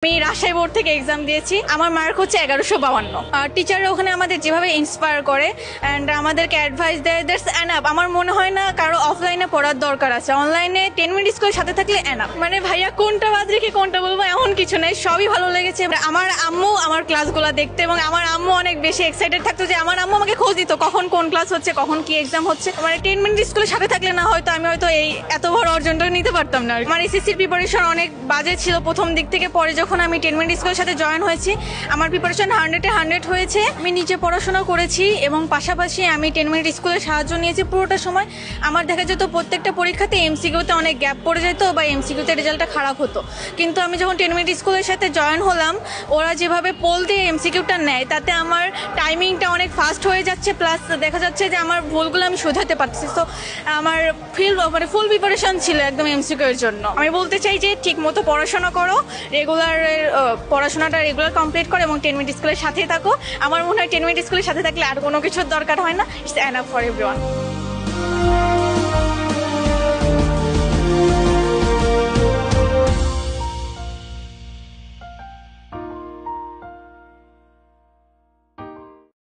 আমি রাজশাহী বোর্ড থেকে এক্সাম দিয়েছি। আমার মার্ক হচ্ছে 1152। টিচাররা ওখানে আমাদের যেভাবে ইন্সপায়ার করে অ্যান্ড আমাদেরকে অ্যাডভাইস দেয়, দ্যাটস এনাফ। আমার মনে হয় না কারো অফলাইনে পড়ার দরকার আছে, অনলাইনে 10 মিনিট স্কুলের সাথে থাকলে এনাফ। মানে ভাইয়া কোনটা বাদ রেখে কোনটা বলবো এমন কিছু নেই, সবই ভালো লেগেছে। আমার আম্মু আমার ক্লাসগুলো দেখতে এবং আমার আম্মু অনেক বেশি এক্সাইটেড থাকতো যে আমার আম্মু আমাকে খোঁজ দিত কখন কোন ক্লাস হচ্ছে, কখন কি এক্সাম হচ্ছে। মানে 10 মিনিট স্কুলের সাথে থাকলে না হয়তো আমি হয়তো এই এত বড় অর্জনটা নিতে পারতাম না। আমার এসএসসির প্রিপারেশন অনেক বাজে ছিল প্রথম দিক থেকে, পরে যখন আমি 10 মিনিট স্কুলের সাথে জয়েন হয়েছি আমার প্রিপারেশন 100-এ 100 হয়েছে। আমি নিজে পড়াশোনা করেছি এবং পাশাপাশি আমি 10 মিনিট স্কুলের সাহায্য নিয়েছি পুরোটা সময়। আমার দেখা যেত প্রত্যেকটা পরীক্ষাতে এমসিকিউতে অনেক গ্যাপ পড়ে যেত বা এমসিকিউতে রেজাল্টটা খারাপ হতো, কিন্তু আমি যখন 10 মিনিট স্কুলের সাথে জয়েন হলাম ওরা যেভাবে পোল দিয়ে এমসিকিউটা নেয় তাতে আমার টাইমিংটা অনেক ফাস্ট হয়ে যাচ্ছে, প্লাস দেখা যাচ্ছে যে আমার ভুলগুলো আমি শোধাতে পারছি। তো আমার ফুল প্রিপারেশন ছিল একদম এমসিকিউ এর জন্য। আমি বলতে চাই যে ঠিক মতো পড়াশোনা করো, পড়াশোনাটা রেগুলার কমপ্লিট করো এবং 10 মিনিট স্কুলের সাথেই থাকো। আমার মনে হয় 10 মিনিট স্কুলের সাথে থাকলে আর কোনো কিছুর দরকার হয় না। It's enough for everyone.